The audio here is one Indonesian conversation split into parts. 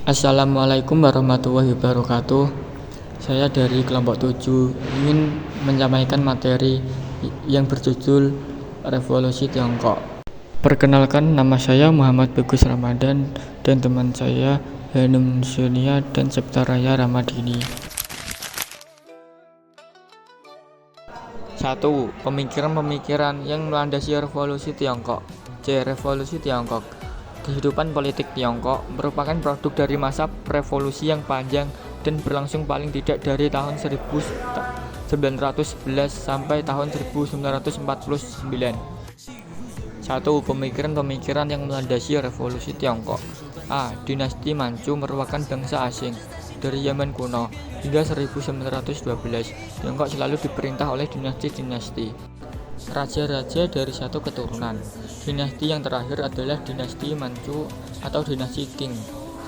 Assalamualaikum warahmatullahi wabarakatuh. Saya dari kelompok 7 ingin menyampaikan materi yang berjudul Revolusi Tiongkok. Perkenalkan, nama saya Muhammad Bagus Ramadan dan teman saya Hanum Sunia dan Septa Raya Ramadini. 1. Pemikiran-pemikiran yang melandasi revolusi Tiongkok. Revolusi Tiongkok. Kehidupan politik Tiongkok merupakan produk dari masa revolusi yang panjang dan berlangsung paling tidak dari tahun 1911 sampai tahun 1949. 1. Pemikiran-pemikiran yang melandasi revolusi Tiongkok. A. Dinasti Manchu merupakan bangsa asing. Dari zaman kuno hingga 1912, Tiongkok selalu diperintah oleh dinasti-dinasti. Raja-raja dari satu keturunan. Dinasti yang terakhir adalah dinasti Manchu atau dinasti Qing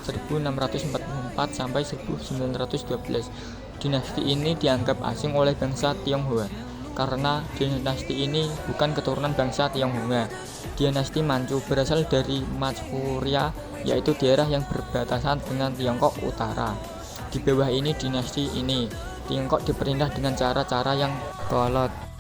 1644 sampai 1912. Dinasti ini dianggap asing oleh bangsa Tionghoa karena dinasti ini bukan keturunan bangsa Tionghoa. Dinasti Manchu berasal dari Manchuria, yaitu daerah yang berbatasan dengan Tiongkok Utara. Di bawah ini dinasti ini, Tiongkok diperintah dengan cara-cara yang kolot.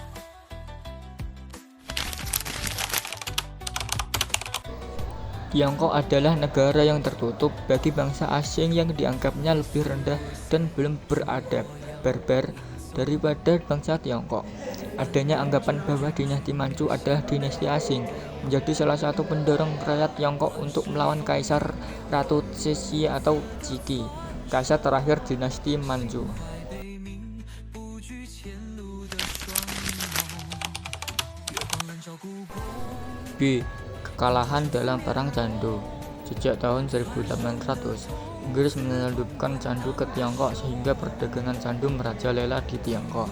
Tiongkok adalah negara yang tertutup bagi bangsa asing yang dianggapnya lebih rendah dan belum beradab, barbar daripada bangsa Tiongkok. Adanya anggapan bahwa dinasti Manchu adalah dinasti asing menjadi salah satu pendorong rakyat Tiongkok untuk melawan Kaisar Ratu Cixi atau Qi, kaisar terakhir dinasti Manchu. B. Kekalahan dalam Perang Candu. Sejak tahun 1800, Inggris menyelundupkan candu ke Tiongkok sehingga perdagangan candu merajalela di Tiongkok.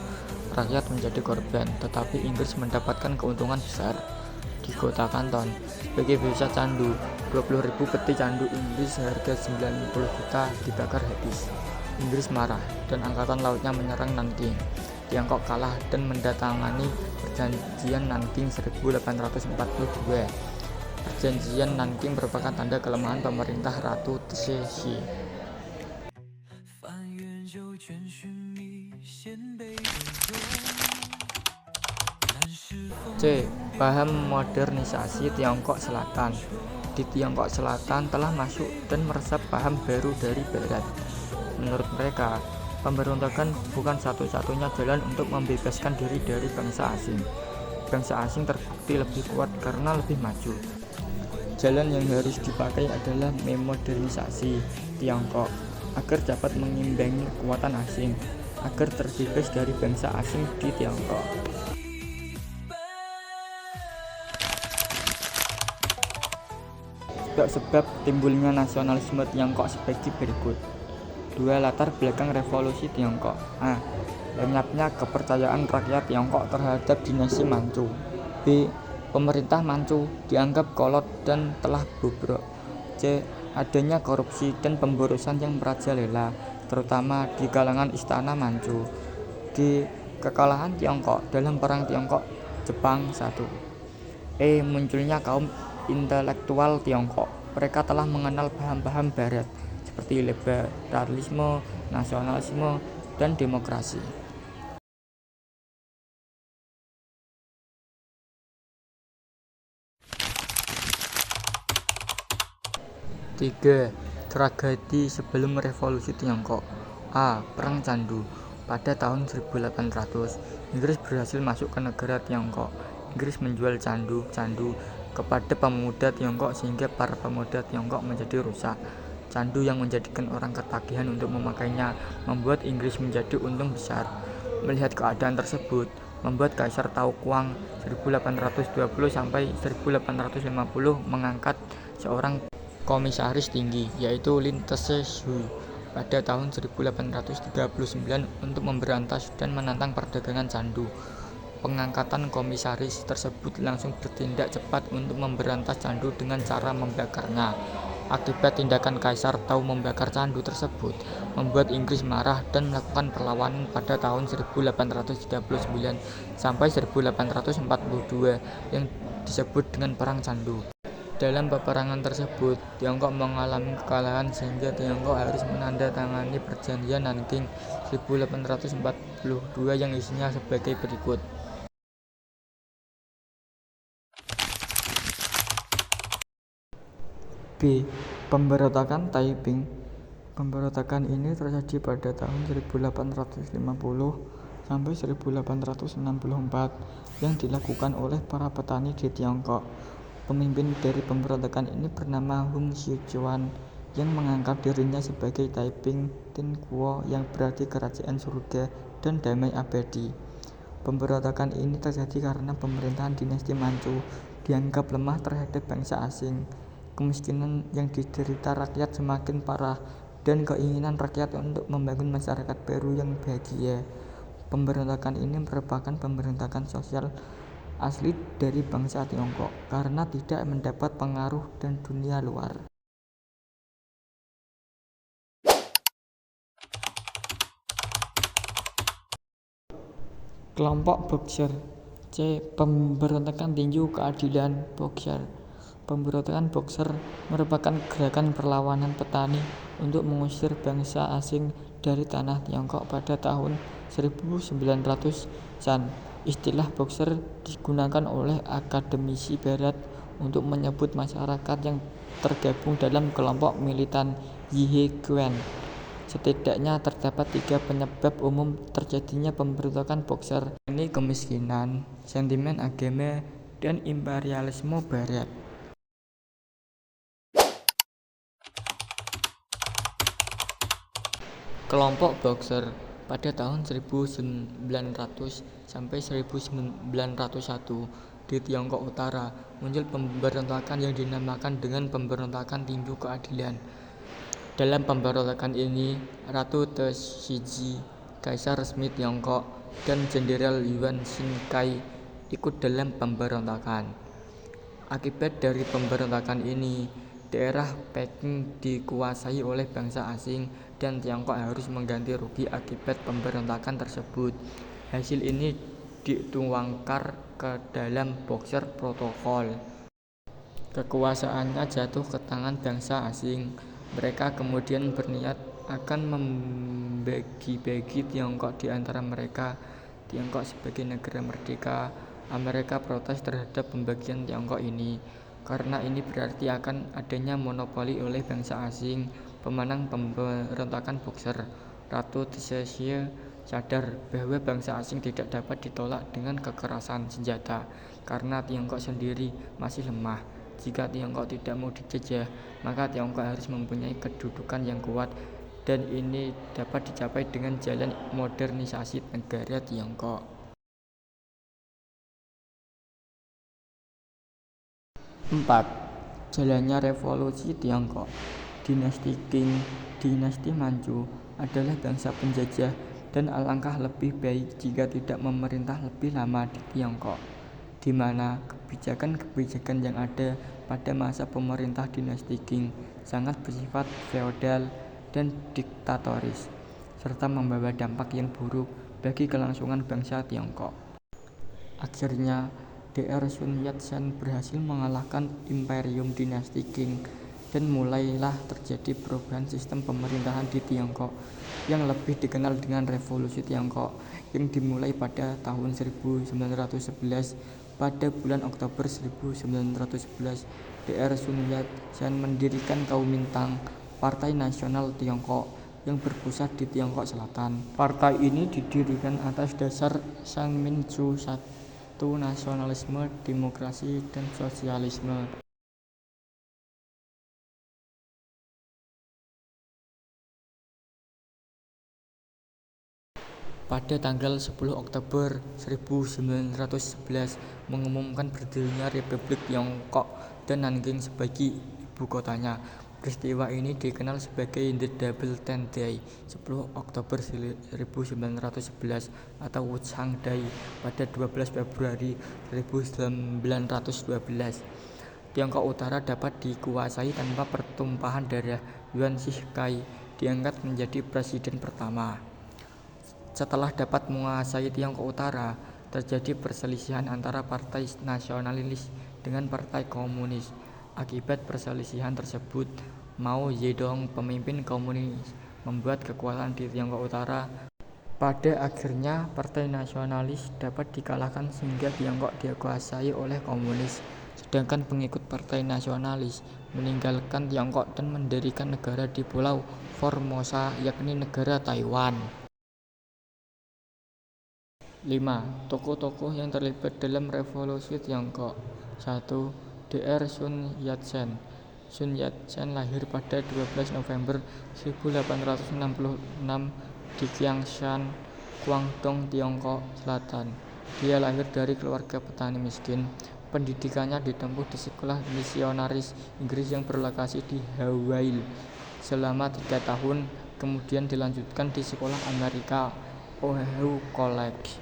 Rakyat menjadi korban, tetapi Inggris mendapatkan keuntungan besar. Di kota Kanton, sebagai bebas candu, 20.000 peti candu Inggris seharga 90 juta dibakar habis. Inggris marah dan angkatan lautnya menyerang Nanking. Tiongkok kalah dan mendatangani Perjanjian Nanking 1842. Perjanjian Nanking merupakan tanda kelemahan pemerintah Ratu Cixi. C. Paham modernisasi Tiongkok Selatan. Di Tiongkok Selatan telah masuk dan meresap paham baru dari Barat. Menurut mereka, pemberontakan bukan satu-satunya jalan untuk membebaskan diri dari bangsa asing. Bangsa asing terbukti lebih kuat karena lebih maju. Jalan yang harus dipakai adalah memodernisasi Tiongkok agar dapat mengimbangi kekuatan asing, agar terbebas dari bangsa asing di Tiongkok. Sebab timbulnya nasionalisme Tiongkok sebagai berikut. 2. Latar belakang revolusi Tiongkok. A. Lenyapnya kepercayaan rakyat Tiongkok terhadap dinasti Manchu. B. Pemerintah Manchu dianggap kolot dan telah bobrok. C. Adanya korupsi dan pemborosan yang merajalela, terutama di kalangan istana Manchu. D. Kekalahan Tiongkok dalam Perang Tiongkok-Jepang 1. E. Munculnya kaum intelektual Tiongkok. Mereka telah mengenal paham-paham Barat seperti liberalisme, nasionalisme, dan demokrasi. 3. Tragedi sebelum revolusi Tiongkok. A. Perang Candu. Pada tahun 1800, Inggris berhasil masuk ke negara Tiongkok. Inggris menjual candu kepada pemuda Tiongkok sehingga para pemuda Tiongkok menjadi rusak. Candu yang menjadikan orang ketagihan untuk memakainya membuat Inggris menjadi untung besar. Melihat keadaan tersebut, membuat Kaisar Tao Kuang 1820 sampai 1850 mengangkat seorang komisaris tinggi, yaitu Lin Tse-shui pada tahun 1839 untuk memberantas dan menantang perdagangan candu. Pengangkatan komisaris tersebut langsung bertindak cepat untuk memberantas candu dengan cara membakarnya. Akibat tindakan Kaisar Tao membakar candu tersebut, membuat Inggris marah dan melakukan perlawanan pada tahun 1839 sampai 1842 yang disebut dengan Perang Candu. Dalam peperangan tersebut, Tiongkok mengalami kekalahan sehingga Tiongkok harus menandatangani Perjanjian Nanking 1842 yang isinya sebagai berikut. B. Pemberontakan Taiping. Pemberontakan ini terjadi pada tahun 1850 sampai 1864 yang dilakukan oleh para petani di Tiongkok. Pemimpin dari pemberontakan ini bernama Hung Xiuquan yang mengangkat dirinya sebagai Taiping Tin Kuo yang berarti kerajaan surga dan damai abadi. Pemberontakan ini terjadi karena pemerintahan dinasti Manchu dianggap lemah terhadap bangsa asing. Kemiskinan yang diderita rakyat semakin parah dan keinginan rakyat untuk membangun masyarakat baru yang bahagia. Pemberontakan ini merupakan pemberontakan sosial asli dari bangsa Tiongkok karena tidak mendapat pengaruh dan dunia luar. Kelompok Boxer. C. Pemberontakan tinju keadilan Boxer. Pemberontakan Boxer merupakan gerakan perlawanan petani untuk mengusir bangsa asing dari tanah Tiongkok pada tahun 1900-an. Istilah Boxer digunakan oleh akademisi barat untuk menyebut masyarakat yang tergabung dalam kelompok militan Yihe-Guan. Setidaknya terdapat 3 penyebab umum terjadinya pemberontakan Boxer, yakni kemiskinan, sentimen agama, dan imperialisme barat. Kelompok Boxer pada tahun 1900 sampai 1901 di Tiongkok Utara muncul pemberontakan yang dinamakan dengan pemberontakan tinju keadilan. Dalam pemberontakan ini, Ratu Teshiji, kaisar resmi Tiongkok, dan Jenderal Yuan Shikai ikut dalam pemberontakan. Akibat dari pemberontakan ini, daerah Peking dikuasai oleh bangsa asing dan Tiongkok harus mengganti rugi akibat pemberontakan tersebut. Hasil ini dituangkan ke dalam Boxer Protocol. Kekuasaannya jatuh ke tangan bangsa asing. Mereka kemudian berniat akan membagi-bagi Tiongkok di antara mereka. Tiongkok sebagai negara merdeka, Amerika protes terhadap pembagian Tiongkok ini, karena ini berarti akan adanya monopoli oleh bangsa asing. Pemenang pemberontakan Boxer, Ratu Teshije, sadar bahwa bangsa asing tidak dapat ditolak dengan kekerasan senjata, karena Tiongkok sendiri masih lemah. Jika Tiongkok tidak mau dijajah, maka Tiongkok harus mempunyai kedudukan yang kuat, dan ini dapat dicapai dengan jalan modernisasi negara Tiongkok. 4. Jalannya revolusi Tiongkok. Dinasti Qing, dinasti Manchu adalah bangsa penjajah dan alangkah lebih baik jika tidak memerintah lebih lama di Tiongkok, di mana kebijakan-kebijakan yang ada pada masa pemerintah dinasti Qing sangat bersifat feodal dan diktatoris, serta membawa dampak yang buruk bagi kelangsungan bangsa Tiongkok. Akhirnya, Dr. Sun Yat-sen berhasil mengalahkan imperium dinasti Qing dan mulailah terjadi perubahan sistem pemerintahan di Tiongkok yang lebih dikenal dengan Revolusi Tiongkok yang dimulai pada tahun 1911. Pada bulan Oktober 1911, Dr. Sun Yat-sen mendirikan Kuomintang, Partai Nasional Tiongkok yang berpusat di Tiongkok Selatan. Partai ini didirikan atas dasar Sanminchu satu nasionalisme, demokrasi, dan sosialisme. Pada tanggal 10 Oktober 1911 mengumumkan berdirinya Republik Tiongkok dan Nanking sebagai ibu kotanya. Peristiwa ini dikenal sebagai The Double Tenth Day, 10 Oktober 1911 atau Wuchang Day pada 12 Februari 1912. Tiongkok Utara dapat dikuasai tanpa pertumpahan darah. Yuan Shikai diangkat menjadi presiden pertama. Setelah dapat menguasai Tiongkok Utara, terjadi perselisihan antara Partai Nasionalis dengan Partai Komunis. Akibat perselisihan tersebut, Mao Zedong, pemimpin komunis, membuat kekuatan di Tiongkok Utara. Pada akhirnya, Partai Nasionalis dapat dikalahkan sehingga Tiongkok dikuasai oleh komunis, sedangkan pengikut Partai Nasionalis meninggalkan Tiongkok dan mendirikan negara di Pulau Formosa, yakni negara Taiwan. 5. Tokoh-tokoh yang terlibat dalam Revolusi Tiongkok. 1. Dr. Sun Yat-sen. Sun Yat-sen lahir pada 12 November 1866 di Qiangshan, Guangdong, Tiongkok Selatan. Dia lahir dari keluarga petani miskin. Pendidikannya ditempuh di sekolah misionaris Inggris yang berlokasi di Hawaii selama 3 tahun, kemudian dilanjutkan di sekolah Amerika, Ohio College.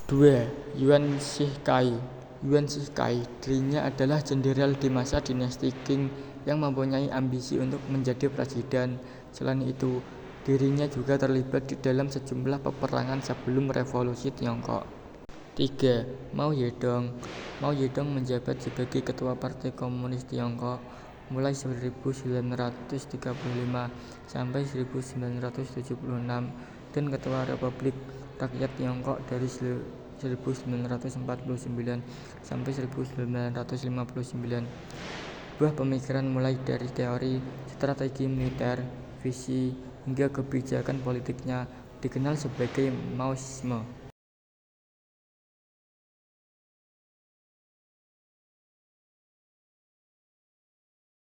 2. Yuan Shikai. Yuan Shikai dirinya adalah jenderal di masa dinasti Qing yang mempunyai ambisi untuk menjadi presiden. Selain itu, dirinya juga terlibat di dalam sejumlah peperangan sebelum Revolusi Tiongkok. 3. Mao Zedong. Mao Zedong menjabat sebagai ketua Partai Komunis Tiongkok mulai 1935 sampai 1976 dan ketua Republik Rakyat Tiongkok dari 1949 sampai 1959. Buah pemikiran mulai dari teori strategi militer, visi, hingga kebijakan politiknya dikenal sebagai Maoisme.